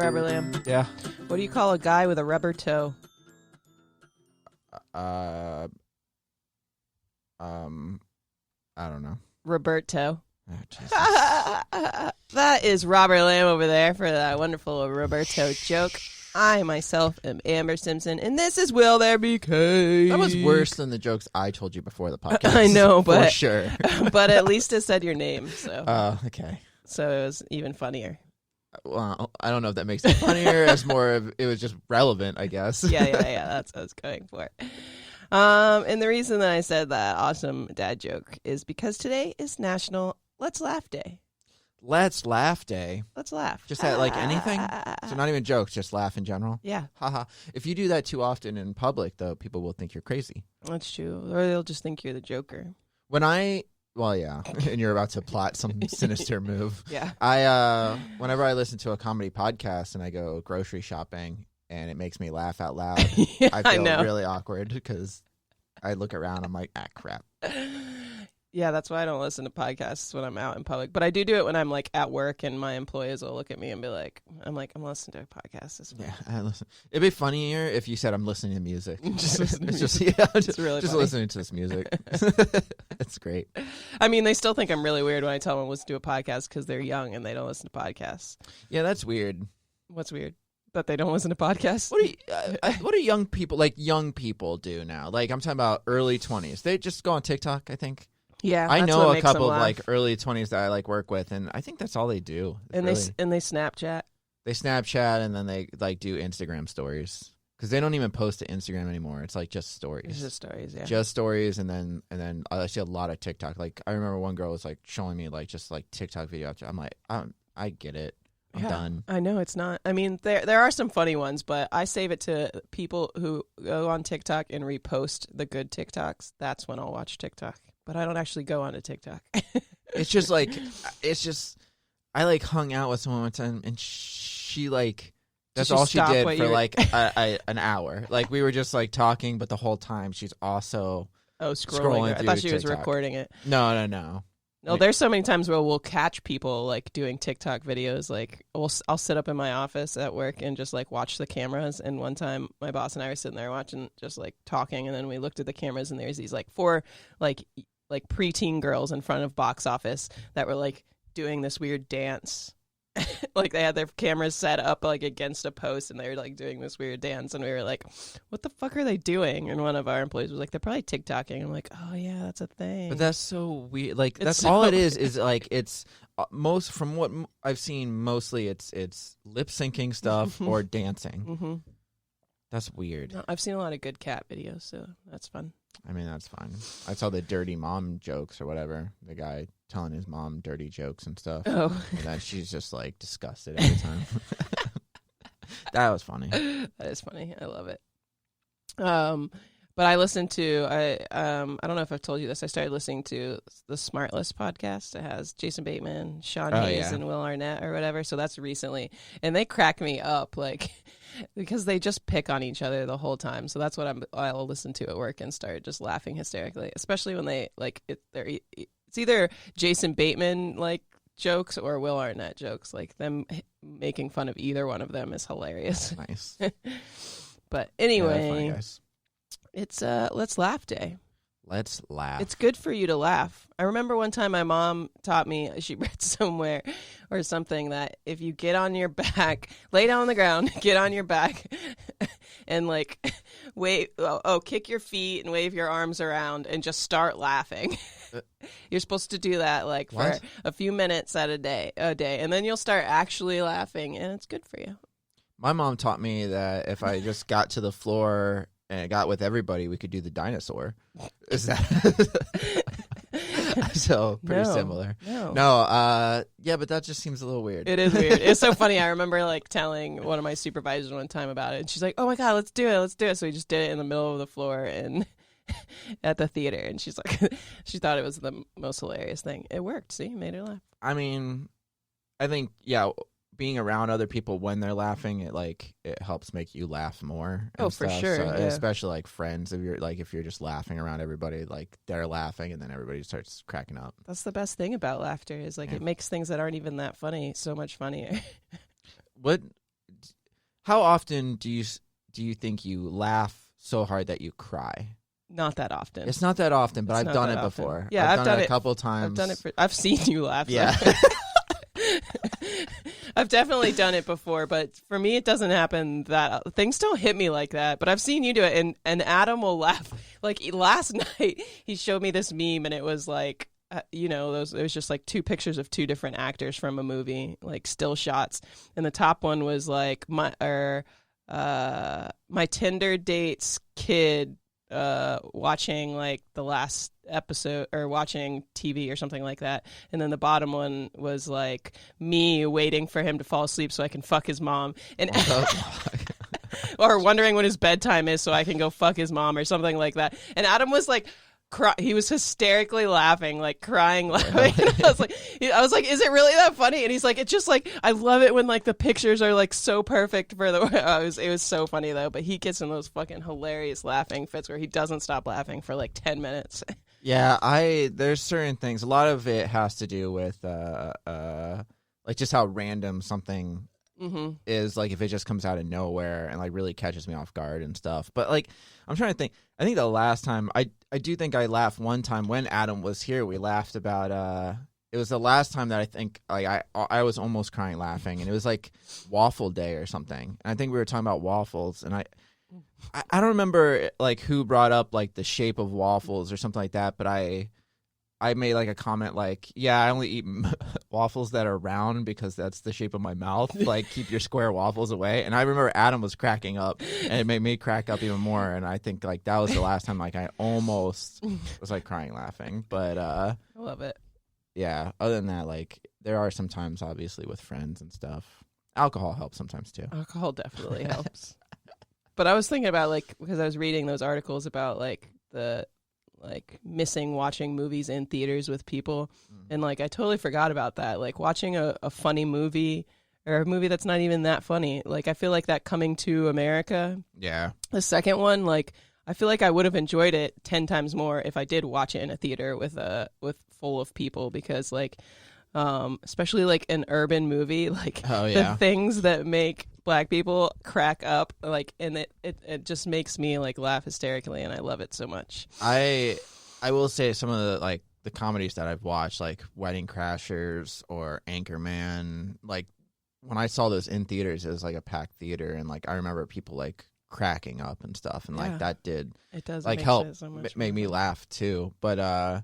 Rubber Lamb. Yeah. What do you call a guy with a rubber toe? I don't know. Roberto. Oh, Jesus. That is Robert Lamb over there for that wonderful Roberto joke. I myself am Amber Simpson, and this is Will There Be Cake? That was worse than the jokes I told you before the podcast. I know, but for sure. But at least it said your name, so okay. So it was even funnier. Well, I don't know if that makes it funnier. It's more of it was just relevant, I guess. Yeah. That's what I was going for. And the reason that I said that awesome dad joke is because today is National Let's Laugh Day. Let's laugh day. Let's laugh. Just like anything? So not even jokes, just laugh in general? Yeah. Haha. If you do that too often in public, though, people will think you're crazy. That's true. Or they'll just think you're the Joker. Well, yeah, and you're about to plot some sinister move. Yeah. Whenever I listen to a comedy podcast and I go grocery shopping and it makes me laugh out loud, Yeah, I feel know. really awkward because I look around, I'm like, crap. Yeah, that's why I don't listen to podcasts when I'm out in public. But I do it when I'm like at work and my employees will look at me and be like, I'm listening to a podcast this morning. Yeah, I listen. It'd be funnier if you said I'm listening to music. Just listen to It's music. just really just funny. listening to this music. It's great. I mean, they still think I'm really weird when I tell them to listen to a podcast because they're young and they don't listen to podcasts. Yeah, that's weird. What's weird? That they don't listen to podcasts? What do young people do now? Like I'm talking about early 20s. They just go on TikTok, I think. Yeah, I that's know what a makes them couple of laugh. like early 20s that I like work with, and I think that's all they do. And really. they Snapchat. They Snapchat and then they like do Instagram stories because they don't even post to Instagram anymore. It's like just stories. It's just stories, yeah. Just stories, and then I see a lot of TikTok. Like I remember one girl was like showing me like just like TikTok video after. I'm like, I get it. I'm done. I know it's not. I mean, there are some funny ones, but I save it to people who go on TikTok and repost the good TikToks. That's when I'll watch TikTok. But I don't actually go onto TikTok. It's just I like hung out with someone one time, and she like that's Did she all she stop did what for you were- like an hour. Like we were just like talking, but the whole time she's also Scrolling. I through thought she was TikTok. recording it. no. No, there's so many times where we'll catch people like doing TikTok videos. Like I'll sit up in my office at work and just like watch the cameras. And one time my boss and I were sitting there watching, just like talking, and then we looked at the cameras and there's these like four like preteen girls in front of box office that were like doing this weird dance. Like they had their cameras set up like against a post and they were like doing this weird dance, and we were like, what the fuck are they doing? And one of our employees was like, they're probably TikToking. I'm like, oh yeah, that's a thing. But that's so weird. Like It's that's so all it is like it's most from what I've seen. Mostly it's lip syncing stuff or dancing. Mm-hmm. That's weird. No, I've seen a lot of good cat videos, so that's fun. I mean, that's fine. I saw the dirty mom jokes or whatever. The guy telling his mom dirty jokes and stuff. Oh, And that she's just like disgusted every time. That was funny. that is funny. I love it. But I listened to I don't know if I've told you this. I started listening to the Smartless podcast. It has Jason Bateman, Sean Oh, Hayes, yeah. and Will Arnett or whatever. So that's recently, and they crack me up like because they just pick on each other the whole time. So that's what I'll listen to at work and start just laughing hysterically, especially when they like it's either Jason Bateman like jokes or Will Arnett jokes. Like them making fun of either one of them is hilarious. Nice. But Yeah, anyway, funny guys. it's Let's Laugh Day. Let's laugh. It's good for you to laugh. I remember one time my mom taught me, she read somewhere or something that if you get on your back, lay down on the ground, get on your back and like wave, kick your feet and wave your arms around and just start laughing. You're supposed to do that like for What? a few minutes a day, and then you'll start actually laughing and it's good for you. My mom taught me that if I just got to the floor and I got with everybody, we could do the dinosaur. Is that so pretty No. similar? No. Yeah, but that just seems a little weird. It is weird. It's so funny. I remember like telling one of my supervisors one time about it, and she's like, "Oh my god, let's do it!" So we just did it in the middle of the floor and at the theater, and she's like, she thought it was the most hilarious thing. It worked. See, made her laugh. I mean, I think being around other people when they're laughing, it helps make you laugh more. and Oh, for stuff. sure, So, yeah. especially like friends. If you're just laughing around everybody, like they're laughing, and then everybody starts cracking up. That's the best thing about laughter is like Yeah. it makes things that aren't even that funny so much funnier. What How often do you think you laugh so hard that you cry? Not that often. It's not that often, but It's I've not done that it often. before. Yeah, I've done it a couple times. I've done it I've seen you laugh. Yeah. I've definitely done it before, but for me, it doesn't happen that things don't hit me like that. But I've seen you do it, and Adam will laugh. Like last night, he showed me this meme, and it was like, it was just like two pictures of two different actors from a movie, like still shots, and the top one was like my Tinder date's kid watching like the last episode or watching TV or something like that, and then the bottom one was like me waiting for him to fall asleep so I can fuck his mom, and or wondering when his bedtime is so I can go fuck his mom or something like that. And Adam was like he was hysterically laughing, like crying, laughing. And I was like, is it really that funny? And he's like, it's just like, I love it when like the pictures are like so perfect for the. It was so funny though. But he gets in those fucking hilarious laughing fits where he doesn't stop laughing for like 10 minutes. Yeah, there's certain things. A lot of it has to do with like just how random something is, like if it just comes out of nowhere and like really catches me off guard and stuff. But like I'm trying to think. I think the last time I do think I laughed one time when Adam was here. We laughed about it was the last time that I think like I was almost crying laughing, and it was like waffle day or something. And I think we were talking about waffles, and I don't remember like who brought up like the shape of waffles or something like that, but I made like a comment like, yeah, I only eat waffles that are round because that's the shape of my mouth. Like, keep your square waffles away. And I remember Adam was cracking up, and it made me crack up even more. And I think like that was the last time like I almost was like crying laughing. But I love it. Yeah. Other than that, like there are some times obviously with friends and stuff. Alcohol helps sometimes too. Alcohol definitely helps. But I was thinking about like, because I was reading those articles about like the missing watching movies in theaters with people, and like I totally forgot about that. Like watching a funny movie or a movie that's not even that funny. Like I feel like that Coming to America, the second one, like I feel like I would have enjoyed it 10 times more if I did watch it in a theater with full of people, because like especially like an urban movie, like the things that make Black people crack up, like, and it just makes me like laugh hysterically, and I love it so much. I will say some of the comedies that I've watched, like Wedding Crashers or Anchorman, like when I saw those in theaters, it was like a packed theater, and like I remember people like cracking up and stuff, and like that did like help make me laugh too. But I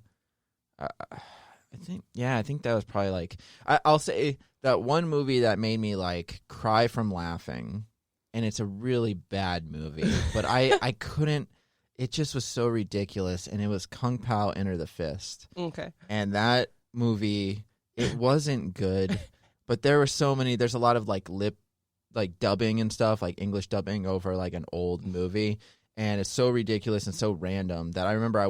think that was probably like I'll say that one movie that made me like cry from laughing, and it's a really bad movie, but I couldn't. It just was so ridiculous, and it was Kung Pao Enter the Fist. Okay. And that movie, it wasn't good, but there's a lot of like dubbing and stuff, like English dubbing over like an old movie, and it's so ridiculous and so random that I remember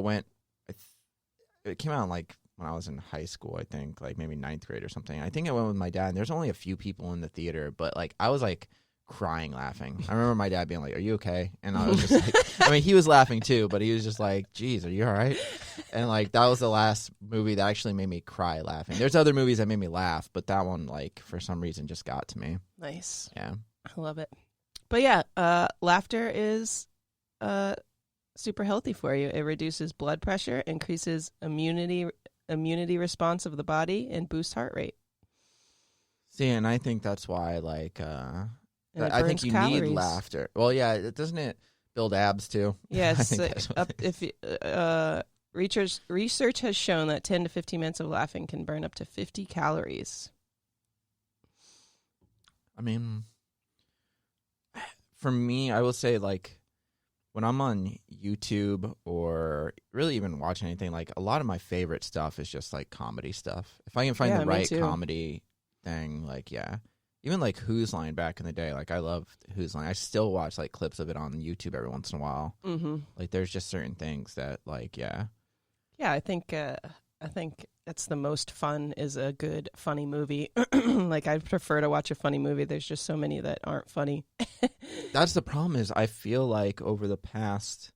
it came out like when I was in high school, I think, like maybe 9th grade or something. I think I went with my dad, and there's only a few people in the theater, but like I was like crying laughing. I remember my dad being like, "Are you okay?" And I was just like, I mean, he was laughing too, but he was just like, "Geez, are you all right?" And like that was the last movie that actually made me cry laughing. There's other movies that made me laugh, but that one, like, for some reason just got to me. Nice. Yeah. I love it. But yeah, laughter is super healthy for you. It reduces blood pressure, increases immunity response of the body, and boosts heart rate. See, and I think that's why, like, I think you need laughter. Well, yeah, doesn't it build abs too? Yes. Research has shown that 10 to 15 minutes of laughing can burn up to 50 calories. I mean, for me, I will say, like, when I'm on YouTube or really even watching anything, like a lot of my favorite stuff is just like comedy stuff. If I can find the right comedy thing, like, even like Whose Line back in the day, like I love Whose Line. I still watch like clips of it on YouTube every once in a while. Mm-hmm. Like there's just certain things that like, I think that's the most fun is a good funny movie. Like I prefer to watch a funny movie. There's just so many that aren't funny. That's the problem is I feel like over the past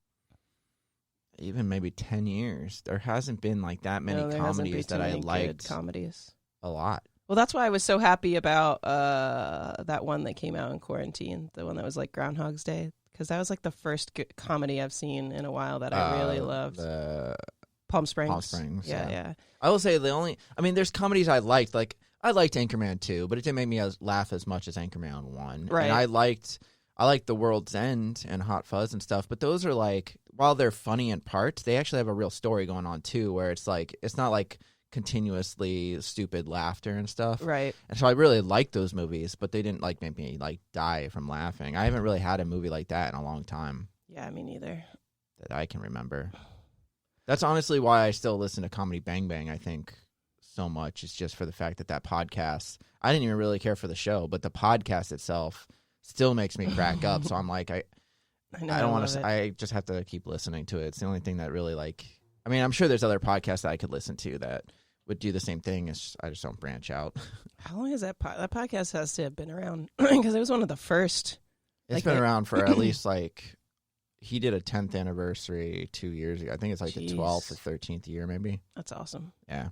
even maybe 10 years, there hasn't been like that many comedies that I liked comedies a lot. Well, that's why I was so happy about that one that came out in quarantine, the one that was like Groundhog's Day, because that was like the first good comedy I've seen in a while that I really loved. Palm Springs. Palm Springs. Yeah. I will say there's comedies I liked. Like I liked Anchorman 2, but it didn't make me laugh as much as Anchorman 1. Right. And I liked The World's End and Hot Fuzz and stuff, but those are like, while they're funny in parts, they actually have a real story going on too, where it's like, it's not like continuously stupid laughter and stuff. Right. And so I really liked those movies, but they didn't like make me like die from laughing. I haven't really had a movie like that in a long time. Yeah, me neither. That I can remember. That's honestly why I still listen to Comedy Bang Bang, I think, so much. It's just for the fact that podcast, I didn't even really care for the show, but the podcast itself still makes me crack up. So I'm like, I don't want to, I just have to keep listening to it. It's the only thing that really like, I mean, I'm sure there's other podcasts that I could listen to that would do the same thing. I just don't branch out. How long is that that podcast has to have been around? Because it was one of the first. It's been around for at least like, he did a 10th anniversary 2 years ago. I think it's like the 12th or 13th year maybe. That's awesome. Yeah.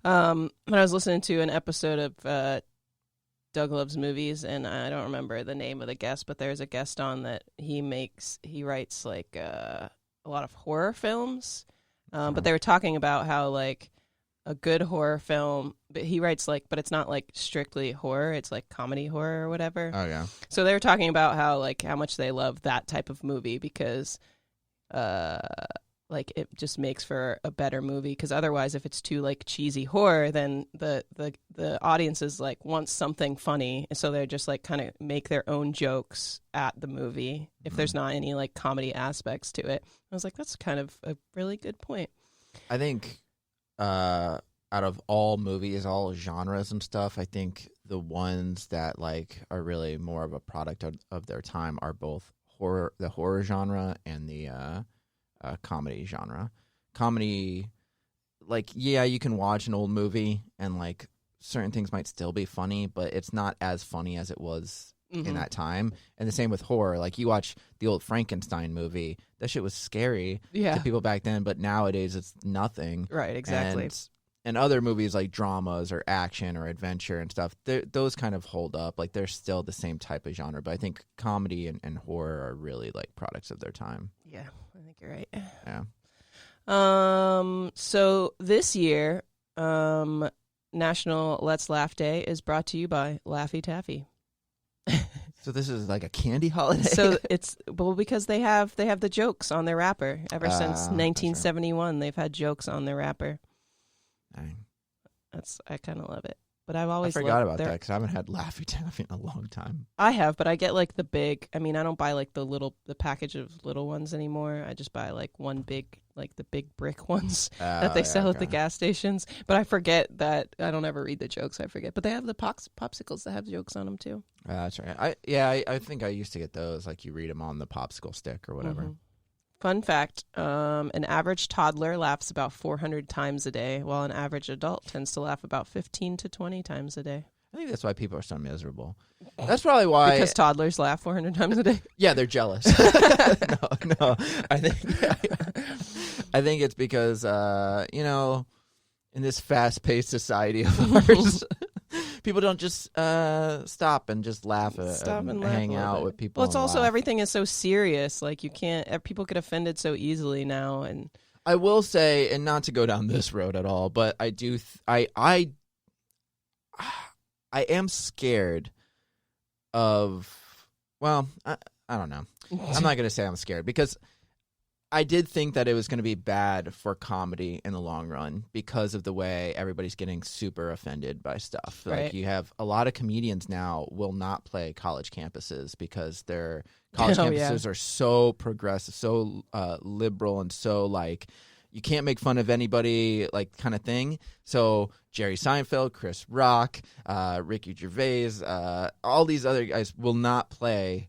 When I was listening to an episode of Doug Loves Movies, and I don't remember the name of the guest, but there's a guest on that he writes like a lot of horror films. But they were talking about how like a good horror film, but he writes like, but it's not like strictly horror, it's like comedy horror or whatever. Oh yeah. So they were talking about how much they love that type of movie because like it just makes for a better movie, because otherwise if it's too like cheesy horror, then the audiences like want something funny, and so they're just like kind of make their own jokes at the movie if there's not any like comedy aspects to it. I was like, that's kind of a really good point. I think out of all movies, all genres and stuff, I think the ones that like are really more of a product of their time are both the horror genre and the comedy genre. Comedy, like, yeah, you can watch an old movie and like certain things might still be funny, but it's not as funny as it was in that time. And the same with horror. Like you watch the old Frankenstein movie, that shit was scary to people back then, but nowadays it's nothing. Right, exactly. And other movies like dramas or action or adventure and stuff, those kind of hold up. Like they're still the same type of genre, but I think comedy and horror are really like products of their time. Yeah, I think you're right. Yeah. So this year, National Let's Laugh Day is brought to you by Laffy Taffy. So this is like a candy holiday? So it's because they have the jokes on their wrapper. Ever since 1971, they've had jokes on their wrapper. Dang. I kind of love it. But I've always forgot about that because I haven't had Laffy Taffy in a long time. I have, but I get like the big. I mean, I don't buy like the package of little ones anymore. I just buy like one big, like the big brick ones that they sell at the gas stations. But I forget that I don't ever read the jokes. I forget. But they have the popsicles that have jokes on them too. That's right. I think I used to get those. Like you read them on the popsicle stick or whatever. Mm-hmm. Fun fact, an average toddler laughs about 400 times a day, while an average adult tends to laugh about 15 to 20 times a day. I think that's why people are so miserable. That's probably why. Because toddlers laugh 400 times a day? Yeah, they're jealous. No. I think it's because, in this fast-paced society of ours, people don't just stop and just laugh and hang out with people. Well, it's also everything is so serious. Like people get offended so easily now. And I will say, and not to go down this road at all, but I do. I am scared of. Well, I don't know. I'm not going to say I'm scared because I did think that it was going to be bad for comedy in the long run because of the way everybody's getting super offended by stuff. Right. Like you have a lot of comedians now will not play college campuses because their college campuses are so progressive, so liberal, and so like you can't make fun of anybody, like kind of thing. So Jerry Seinfeld, Chris Rock, Ricky Gervais, all these other guys will not play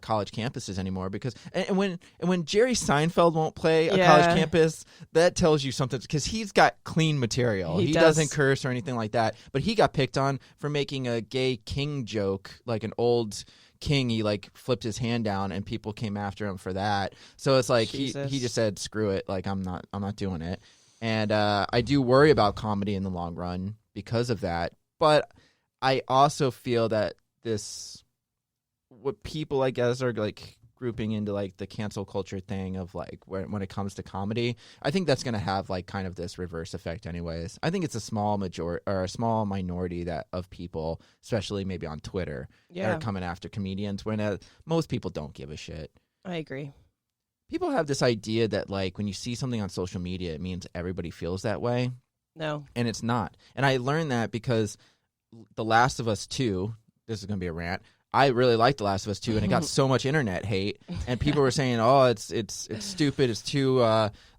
college campuses anymore because and when Jerry Seinfeld won't play a college campus, that tells you something because he's got clean material. He doesn't curse or anything like that, but he got picked on for making a gay king joke, like an old king. He like flipped his hand down and people came after him for that. So it's like he just said screw it, like I'm not doing it. And I do worry about comedy in the long run because of that. but I also feel that what people, I guess, are like grouping into like the cancel culture thing of like when it comes to comedy, I think that's going to have like kind of this reverse effect anyways. I think it's a small minority that of people, especially maybe on Twitter, that are coming after comedians when most people don't give a shit. I agree. People have this idea that like when you see something on social media, it means everybody feels that way. No. And it's not. And I learned that because The Last of Us 2, this is going to be a rant, I really liked The Last of Us 2, and it got so much internet hate, and people were saying, "Oh, it's stupid. It's too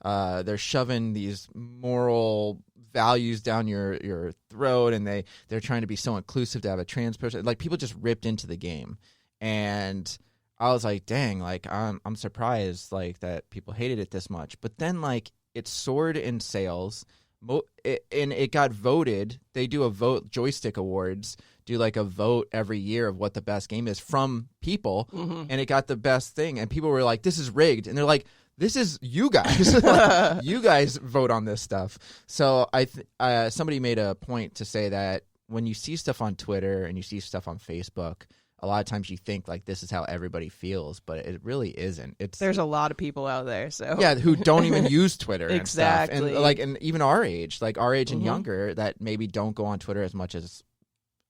they're shoving these moral values down your throat, and they're trying to be so inclusive to have a trans person." Like people just ripped into the game, and I was like, "Dang!" Like I'm surprised like that people hated it this much. But then like it soared in sales, and it got voted. They do a vote Joystick Awards. Do like a vote every year of what the best game is from people, and it got the best thing. And people were like, "This is rigged," and they're like, "This is you guys. Like, you guys vote on this stuff." So somebody made a point to say that when you see stuff on Twitter and you see stuff on Facebook, a lot of times you think like this is how everybody feels, but it really isn't. There's a lot of people out there, so who don't even use Twitter exactly, and stuff. And even our age and younger that maybe don't go on Twitter as much as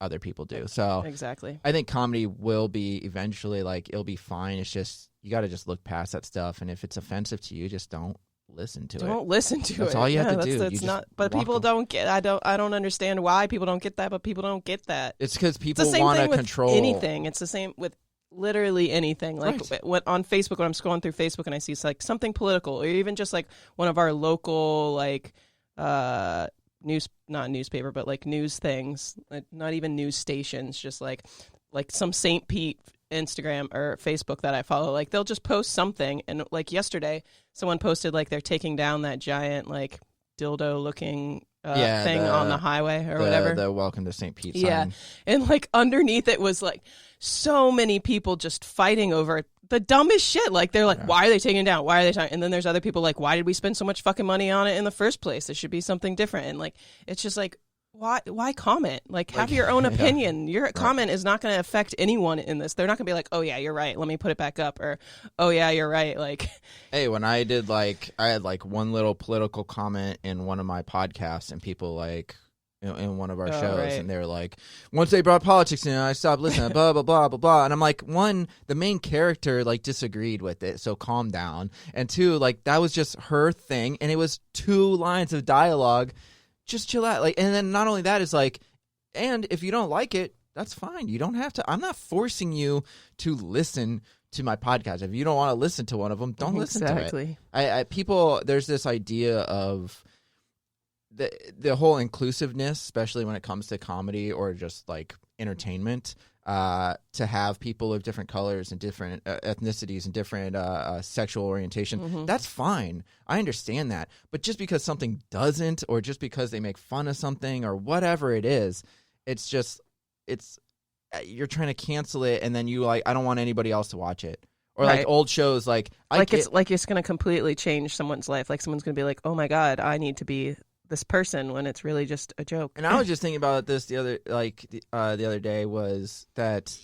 other people do. So exactly, I think comedy will be eventually like it'll be fine. It's just you got to just look past that stuff, and if it's offensive to you, just don't listen to it. Don't listen to it. That's all you have to do. That's not. But people don't get. I don't understand why people don't get that. But people don't get that. It's because people want to control anything. It's the same with literally anything. Like on Facebook, when I'm scrolling through Facebook and I see like something political, or even just like one of our local like not newspaper, but like news things, not even news stations, just like some St. Pete Instagram or Facebook that I follow, like they'll just post something. And like yesterday, someone posted like they're taking down that giant like dildo looking thing on the highway or whatever. The Welcome to St. Pete sign. Yeah. And like underneath it was like so many people just fighting over the dumbest shit. Like they're like, why are they taking it down? Why are they talking? And then there's other people like, why did we spend so much fucking money on it in the first place? It should be something different. And like, it's just like, why comment? Like have your own opinion. Your comment is not going to affect anyone in this. They're not going to be like, oh yeah, you're right, let me put it back up, or oh yeah, you're right. Like, hey, when I did I had like one little political comment in one of my podcasts, and people like in one of our shows, and they were like, once they brought politics in, I stopped listening, blah blah blah blah blah. And I'm like, one, the main character like disagreed with it, so calm down. And two, like that was just her thing, and it was 2 lines of dialogue. Just chill out. Like, and then not only that is like, and if you don't like it, that's fine. You don't have to. I'm not forcing you to listen to my podcast. If you don't want to listen to one of them, don't listen to it. People, there's this idea of the whole inclusiveness, especially when it comes to comedy or just like entertainment, to have people of different colors and different ethnicities and different sexual orientation. That's fine. I understand that. But just because something doesn't, or just because they make fun of something or whatever it is, you're trying to cancel it, and then you like, I don't want anybody else to watch it. Or like old shows, it's going to completely change someone's life. Like someone's going to be like, oh my God, I need to be this person, when it's really just a joke. And I was just thinking about this the other day, was that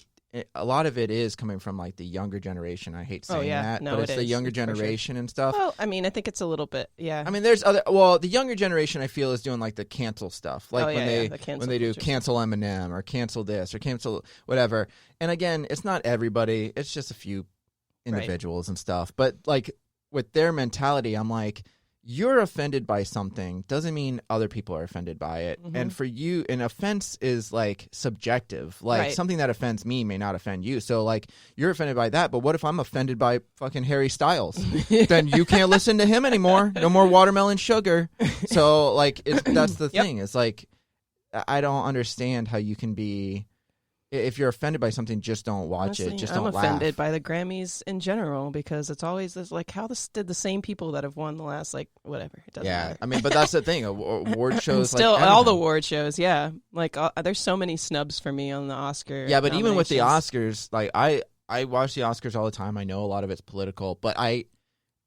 a lot of it is coming from like the younger generation. I hate saying that, but it's the younger generation and stuff. Well, I mean, I think it's a little bit, I mean, there's the younger generation I feel is doing like the cancel stuff, like when they do cancel Eminem or cancel this or cancel whatever. And again, it's not everybody; it's just a few individuals and stuff. But like with their mentality, I'm like, you're offended by something doesn't mean other people are offended by it. And for you, an offense is like subjective. Like something that offends me may not offend you. So like you're offended by that, but what if I'm offended by fucking Harry Styles? Then you can't listen to him anymore. No more watermelon sugar. So like that's the thing. It's like, I don't understand how you can be. If you're offended by something, just don't watch it. Just don't laugh. I'm offended by the Grammys in general, because it's always this, like, how did the same people that have won the last, like, whatever. It doesn't matter. I mean, but that's the thing. Award shows, still, like all the award shows, like there's so many snubs for me on the Oscar. Yeah, but even with the Oscars, like I watch the Oscars all the time. I know a lot of it's political, but I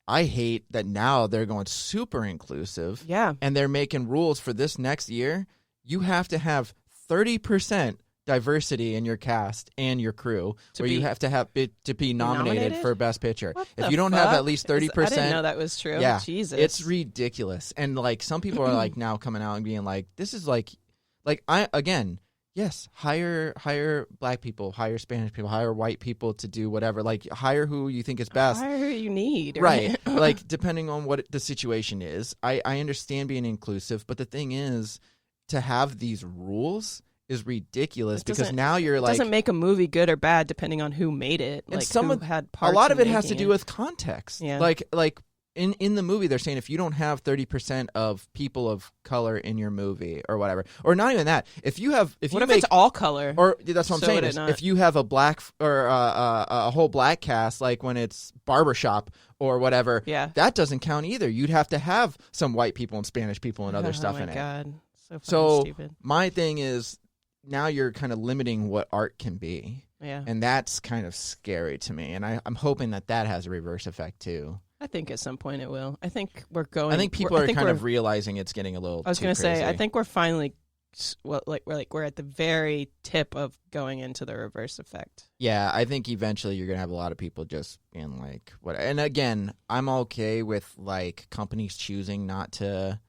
hate that now they're going super inclusive. Yeah, and they're making rules for this next year. You have to have 30% diversity in your cast and your crew, you have to be nominated for Best Picture. If you don't have at least 30%, I didn't know that was true. Yeah, Jesus, it's ridiculous. And like some people are like now coming out and being like, this is like I again. Yes, hire black people, hire Spanish people, hire white people to do whatever. Like, hire who you think is best. Hire who you need. Right. Like, depending on what the situation is. I understand being inclusive, but the thing is, to have these rules is ridiculous because now you're like... It doesn't make a movie good or bad depending on who made it. And who had parts a lot of it has to making do with context. Yeah. Like in the movie, they're saying if you don't have 30% of people of color in your movie or whatever, or not even that, if it's all color? Or that's what I'm saying. If you have a black or a whole black cast, like when it's Barbershop or whatever, that doesn't count either. You'd have to have some white people and Spanish people and other stuff in it. Oh my God, so stupid. My thing is now you're kind of limiting what art can be. Yeah, and that's kind of scary to me. And I'm hoping that has a reverse effect too. I think at some point it will. I think we're going. I think people are kind of realizing it's getting a little. I was going to say. I think we're finally. We're at the very tip of going into the reverse effect. Yeah, I think eventually you're gonna have a lot of people just being like, "What?" And again, I'm okay with like companies choosing not to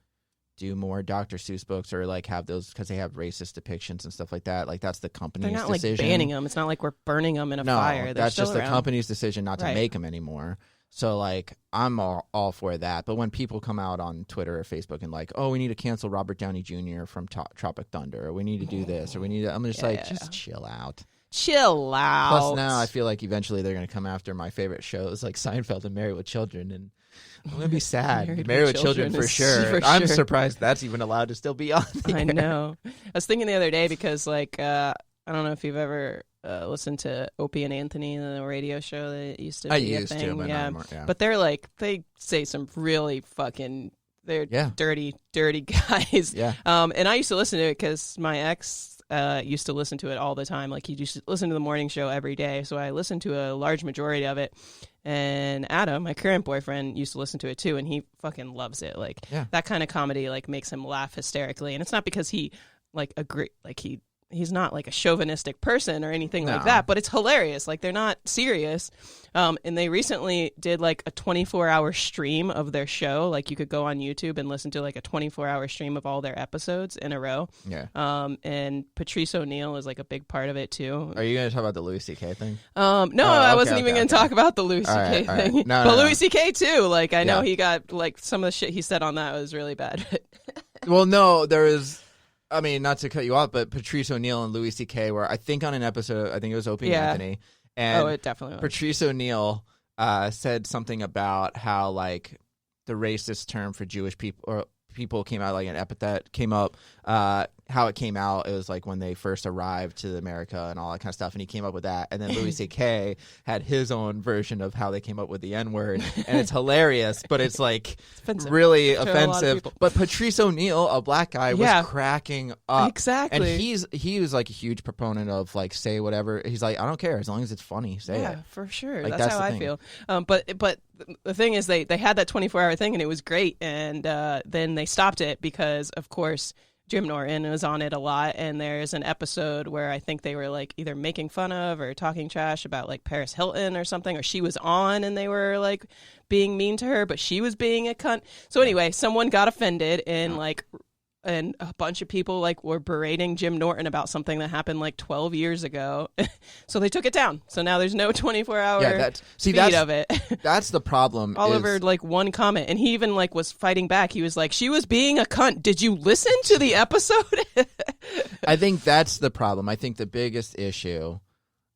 do more Dr. Seuss books or like have those because they have racist depictions and stuff like that. Like that's the company's decision. They're not like banning them. It's not like we're burning them in a fire. No, that's just the company's decision not to make them anymore. So, like, I'm all for that. But when people come out on Twitter or Facebook and like, oh, we need to cancel Robert Downey Jr. from Tropic Thunder, or we need to do this, or we need to... I'm just just chill out. Chill out. Plus, now I feel like eventually they're going to come after my favorite shows like Seinfeld and Married with Children, and I'm going to be sad. Married with Children for sure. I'm surprised that's even allowed to still be on there. I know. I was thinking the other day because, like, I don't know if you've ever... listen to Opie and Anthony, the radio show that used to be a thing. But yeah. not anymore, yeah. But they're like, they say some really fucking, they're dirty guys. Yeah. And I used to listen to it because my ex used to listen to it all the time. Like he used to listen to the morning show every day. So I listened to a large majority of it. And Adam, my current boyfriend, used to listen to it too, and he fucking loves it. Like that kind of comedy like makes him laugh hysterically. And it's not because he like he's not like a chauvinistic person or anything like that, but it's hilarious. Like they're not serious. And they recently did like a 24-hour stream of their show. Like you could go on YouTube and listen to like a 24-hour stream of all their episodes in a row. Yeah. And Patrice O'Neal is like a big part of it too. Are you going to talk about the Louis C.K. thing? No, I wasn't even going to talk about the Louis C.K. thing. No, but Louis C.K. too. Like I know he got like some of the shit he said on that was really bad. Well, no, there is... I mean, not to cut you off, but Patrice O'Neal and Louis C.K. were, I think, on an episode, I think it was Opie and Anthony. And it definitely was. Patrice O'Neal said something about how, like, the racist term for Jewish people, or people came out, like, an epithet came up, how it came out. It was, like, when they first arrived to America and all that kind of stuff, and he came up with that. And then Louis C.K. had his own version of how they came up with the N-word, and it's hilarious, but it's, like, really offensive. But Patrice O'Neal, a black guy, was cracking up. Exactly. And he was, like, a huge proponent of, like, say whatever. He's like, I don't care. As long as it's funny, say it. Yeah, for sure. Like, that's how I feel. But the thing is, they had that 24-hour thing, and it was great. And then they stopped it because, of course, Jim Norton was on it a lot, and there's an episode where I think they were like either making fun of or talking trash about like Paris Hilton or something, or she was on and they were like being mean to her, but she was being a cunt. So anyway, someone got offended and a bunch of people like were berating Jim Norton about something that happened like 12 years ago. So they took it down. So now there's no 24-hour feed of it. That's the problem. All over like one comment. And he even like was fighting back. He was like, she was being a cunt. Did you listen to the episode? I think that's the problem. I think the biggest issue,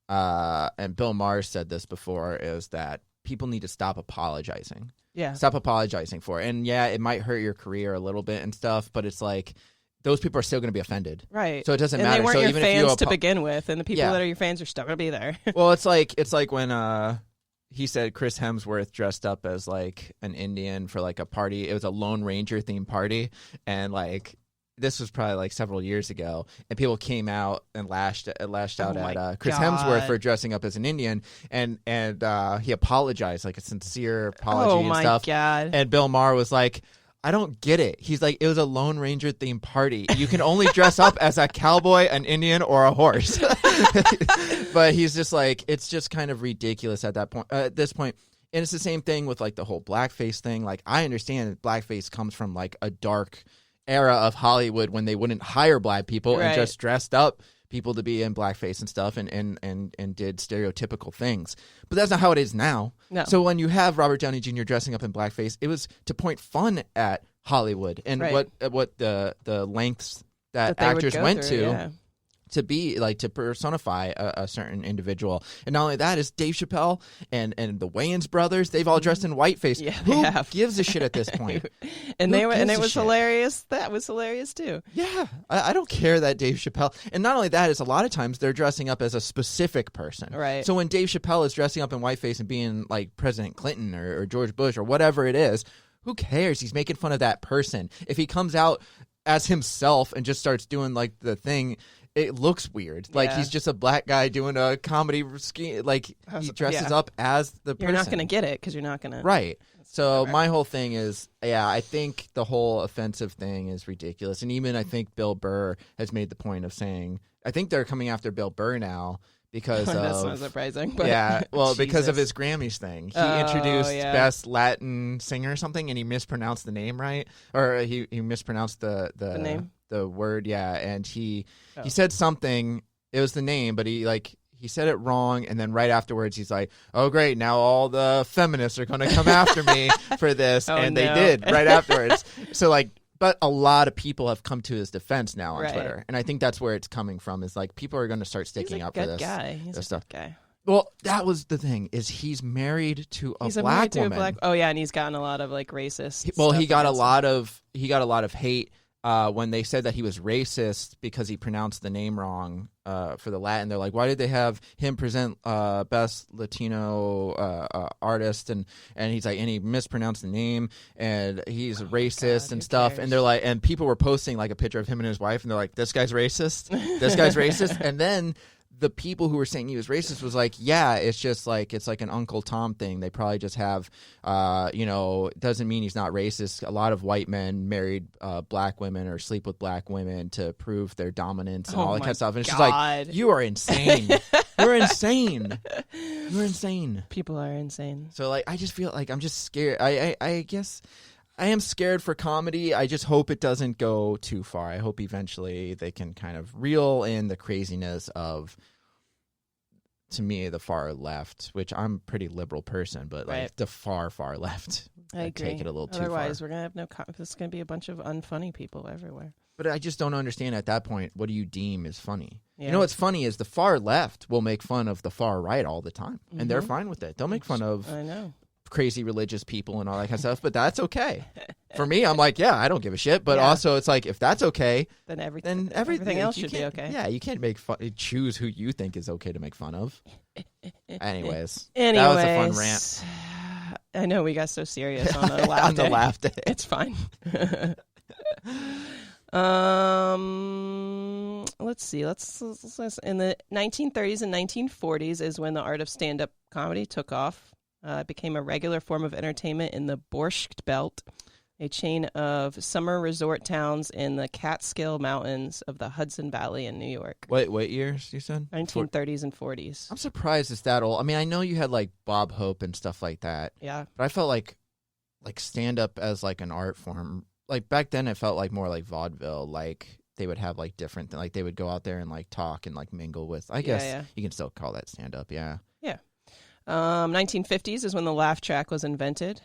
and Bill Maher said this before, is that people need to stop apologizing. Yeah. Stop apologizing for it. And yeah, it might hurt your career a little bit and stuff, but it's like those people are still going to be offended. Right. So it doesn't matter. And they weren't so your even fans if to begin with, and the people that are your fans are still going to be there. Well, it's like when he said Chris Hemsworth dressed up as like an Indian for like a party. It was a Lone Ranger themed party, and like this was probably like several years ago, and people came out and lashed out at Chris Hemsworth for dressing up as an Indian, and he apologized, like a sincere apology and stuff. Oh my God. And Bill Maher was like, I don't get it. He's like, it was a Lone Ranger themed party. You can only dress up as a cowboy, an Indian, or a horse. But he's just like, it's just kind of ridiculous at that point. At this point, and it's the same thing with like the whole blackface thing. Like, I understand that blackface comes from like a dark era of Hollywood when they wouldn't hire black people and just dressed up people to be in blackface and stuff and did stereotypical things. But that's not how it is now. No. So when you have Robert Downey Jr. dressing up in blackface, it was to point fun at Hollywood and what the lengths that actors went to be like to personify a certain individual. And not only that, is Dave Chappelle and the Wayans brothers, they've all dressed in whiteface. Yeah, who gives a shit at this point? And it was hilarious. That was hilarious too. Yeah, I don't care that Dave Chappelle. And not only that, is a lot of times they're dressing up as a specific person. Right. So when Dave Chappelle is dressing up in whiteface and being like President Clinton or George Bush or whatever it is, who cares? He's making fun of that person. If he comes out as himself and just starts doing like the thing, it looks weird. Like he's just a black guy doing a comedy scheme. Like he dresses up as the person. You're not going to get it because you're not going to. Right. So my whole thing is, I think the whole offensive thing is ridiculous. And even I think Bill Burr has made the point of saying, I think they're coming after Bill Burr now because that's of. not surprising. But because of his Grammys thing. He introduced Best Latin Singer or something, and he mispronounced the name, right? Or he mispronounced the name? The word, and he said something. It was the name, but he said it wrong, and then right afterwards he's like, "Oh, great! Now all the feminists are going to come after me for this," and they did right afterwards. So but a lot of people have come to his defense now on Twitter, and I think that's where it's coming from. Is like people are going to start sticking up for this. He's a good guy. Well, that was the thing. Is he's married to a black woman? Oh yeah, and he's gotten a lot of racist. Well, he got a lot of hate. When they said that he was racist because he pronounced the name wrong for the Latin. They're like, why did they have him present Best Latino Artist? And he's like, and he mispronounced the name, and he's racist and stuff. Cares? And they're like, and people were posting like a picture of him and his wife, and they're like, this guy's racist. This guy's racist. And then the people who were saying he was racist was like, yeah, it's just like, it's like an Uncle Tom thing. They probably just have, doesn't mean he's not racist. A lot of white men married black women or sleep with black women to prove their dominance and all that kind of stuff. And it's just like, you are insane. You're insane. You're insane. People are insane. So I just feel like I'm just scared. I guess I am scared for comedy. I just hope it doesn't go too far. I hope eventually they can kind of reel in the craziness of, to me, the far left, which I'm a pretty liberal person, but the far, far left. I agree. Take it a little too far. Otherwise, we're going to have this is going to be a bunch of unfunny people everywhere. But I just don't understand at that point, what do you deem is funny? Yeah. You know what's funny is the far left will make fun of the far right all the time, and they're fine with it. They'll make fun of crazy religious people and all that kind of stuff, but that's okay. For me, I'm like, I don't give a shit. But also, it's like, if that's okay, then everything else should be okay. Yeah, you can't choose who you think is okay to make fun of. Anyways, that was a fun rant. I know we got so serious on the laugh on the laugh day. It's fine. Let's see. Let's in the 1930s and 1940s is when the art of stand-up comedy took off. It became a regular form of entertainment in the Borscht Belt, a chain of summer resort towns in the Catskill Mountains of the Hudson Valley in New York. What years you said? 1930s and 40s. I'm surprised it's that old. I mean, I know you had like Bob Hope and stuff like that. Yeah. But I felt like stand-up as like an art form. Like back then it felt like more like vaudeville. Like they would have like different, like they would go out there and like talk and like mingle with, I guess you can still call that stand-up, Yeah. 1950s is when the laugh track was invented.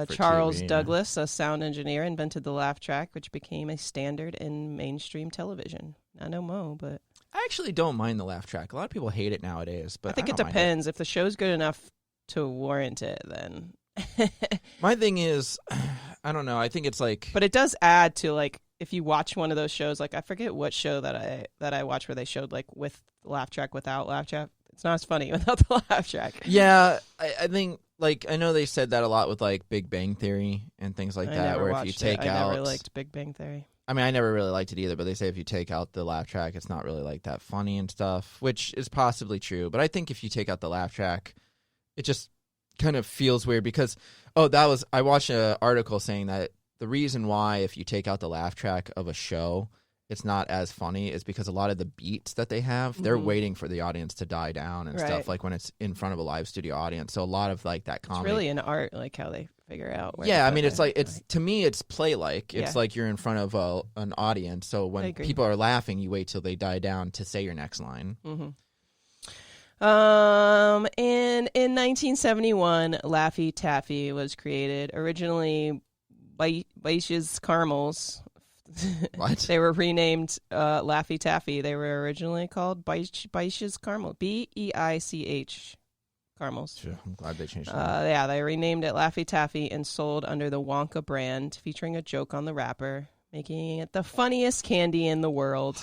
Charles Douglas, a sound engineer, invented the laugh track, which became a standard in mainstream television. I know Mo, but I actually don't mind the laugh track. A lot of people hate it nowadays, but I think it depends. If the show's good enough to warrant it, then. My thing is, I don't know. I think it's like, but it does add to like if you watch one of those shows. Like I forget what show that I watched where they showed like with laugh track, without laugh track. It's not as funny without the laugh track. Yeah, I think, like, I know they said that a lot with, like, Big Bang Theory and things like that, where if you take out... I never liked Big Bang Theory. I mean, I never really liked it either, but they say if you take out the laugh track, it's not really, like, that funny and stuff, which is possibly true. But I think if you take out the laugh track, it just kind of feels weird because, I watched an article saying that the reason why if you take out the laugh track of a show, it's not as funny is because a lot of the beats that they have, they're waiting for the audience to die down and stuff, like when it's in front of a live studio audience. So a lot of like that comedy. It's really an art, like how they figure out. Where I mean, it's like to me, it's play-like. It's Yeah. like you're in front of an audience. So when people are laughing, you wait till they die down to say your next line. And in 1971, Laffy Taffy was created. Originally, Baish's Caramels. What? They were renamed Laffy Taffy. They were originally called Baish's Caramel. Beich Caramels. Sure, I'm glad they changed it. Yeah, they renamed it Laffy Taffy and sold under the Wonka brand, featuring a joke on the wrapper, making it the funniest candy in the world.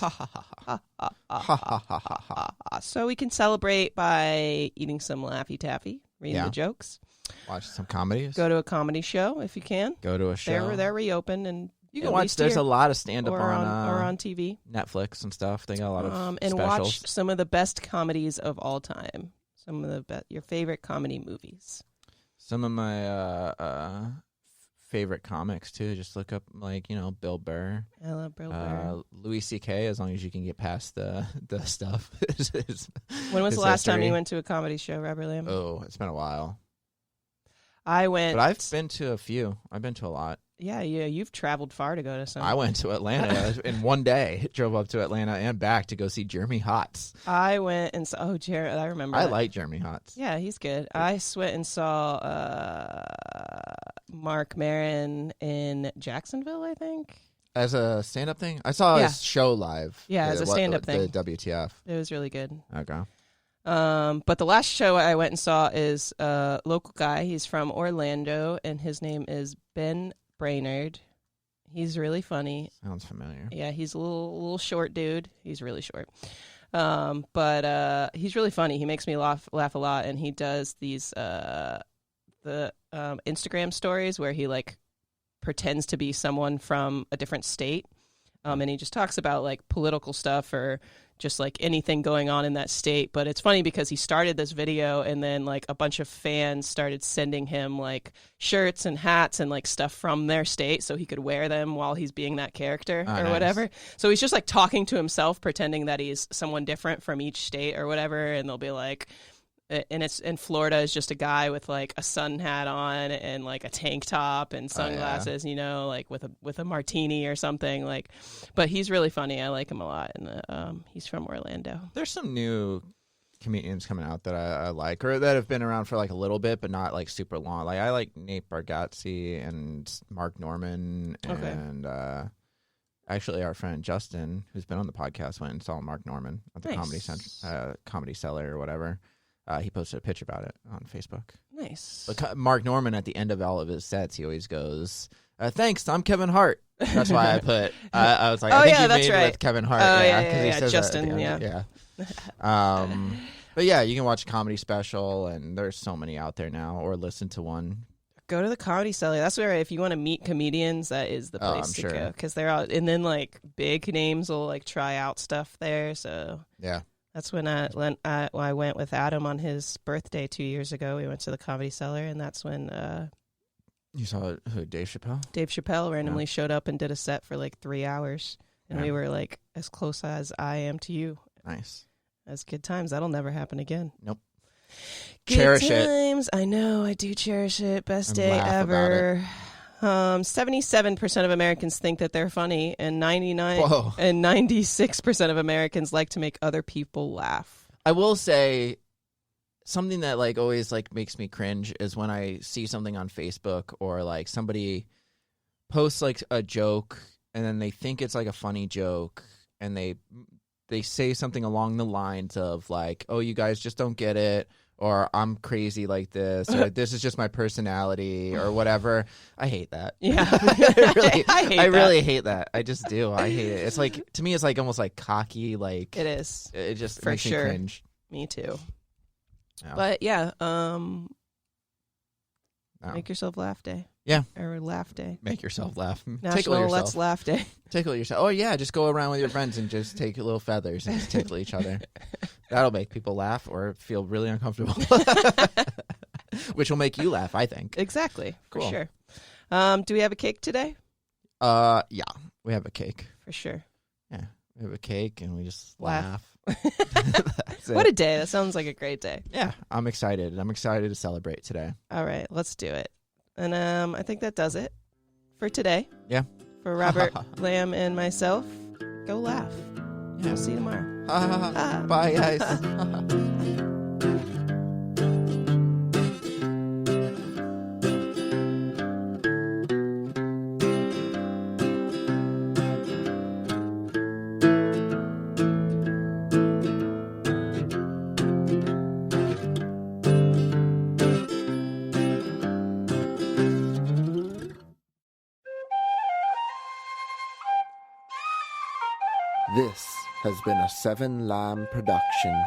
So we can celebrate by eating some Laffy Taffy, reading the jokes. Watch some comedies. Go to a comedy show if you can. Go to a show. They're reopened and you can watch. There's a lot of stand-up or on TV, Netflix and stuff. They got a lot of and specials. watch some of the best comedies of all time. Some of the your favorite comedy movies. Some of my favorite comics too. Just look up Bill Burr. I love Bill Burr. Louis C.K. As long as you can get past the stuff. When was the last time you went to a comedy show, Robert Lamb? Oh, it's been a while. I went, but I've been to a few. I've been to a lot. Yeah, you've traveled far to go to some. I went to Atlanta in one day. Drove up to Atlanta and back to go see Jeremy Hotz. I went and saw. Jared, I remember. I like Jeremy Hotz. Yeah, he's good. I went and saw Mark Maron in Jacksonville, I think. As a stand-up thing, I saw his show live. Yeah, as a stand-up thing. The WTF. It was really good. Okay. But the last show I went and saw is a local guy. He's from Orlando, and his name is Ben Brainerd. He's really funny. Sounds familiar. Yeah, he's a little short dude. He's really short. But he's really funny. He makes me laugh a lot, and he does these the Instagram stories where he like pretends to be someone from a different state. And he just talks about like political stuff or just like anything going on in that state. But it's funny because he started this video and then like a bunch of fans started sending him like shirts and hats and like stuff from their state so he could wear them while he's being that character whatever. So he's just like talking to himself, pretending that he's someone different from each state or whatever. And they'll be like, and it's in Florida is just a guy with like a sun hat on and like a tank top and sunglasses, like with a martini or something like. But he's really funny. I like him a lot, and he's from Orlando. There's some new comedians coming out that I like, or that have been around for like a little bit, but not like super long. Like I like Nate Bargatze and Mark Norman, and actually our friend Justin, who's been on the podcast, went and saw Mark Norman at the Comedy Cellar or whatever. He posted a picture about it on Facebook. Nice. But Mark Norman, at the end of all of his sets, he always goes, "Thanks, I'm Kevin Hart." That's why I put. I was like, I think you made it with Kevin Hart. He says Justin. Yeah. But yeah, you can watch a comedy special, and there's so many out there now, or listen to one. Go to the Comedy Cellar. That's where, if you want to meet comedians, that is the place to go, because they're out, and then like big names will like try out stuff there. So yeah. That's when I went with Adam on his birthday 2 years ago. We went to the Comedy Cellar, and that's when you saw who, Dave Chappelle? Dave Chappelle randomly showed up and did a set for like 3 hours, and we were like as close as I am to you. Nice. That's good times. That'll never happen again. Nope. Good cherish times. it. I know. I do cherish it. Best And day laugh ever. 77% of Americans think that they're funny, and 96% of Americans like to make other people laugh. I will say something that like always like makes me cringe is when I see something on Facebook or like somebody posts like a joke and then they think it's like a funny joke and they say something along the lines of like, "Oh, you guys just don't get it," or "I'm crazy like this," or "This is just my personality," or whatever. I hate that. Yeah. I really hate that. I just do. I hate it. It's like, to me, it's like almost like cocky. Like it is. It just for makes sure. me cringe. Me too. Yeah. But yeah, make yourself laugh day. Yeah. Or laugh day. Make yourself laugh. Tickle National yourself. Let's Laugh Day. Tickle yourself. Oh yeah, just go around with your friends and just take little feathers and just tickle each other. That'll make people laugh or feel really uncomfortable. Which will make you laugh, I think. Exactly. Cool. For sure. Do we have a cake today? Yeah, we have a cake. For sure. Yeah, we have a cake and we just Laugh. That's What it. a day. That sounds like a great day. Yeah, I'm excited. I'm excited to celebrate today. All right, let's do it. And I think that does it for today. Yeah. For Robert Lamb and myself, go laugh. Yeah. We'll see you tomorrow. Bye, guys. This has been a Seven Lamb production.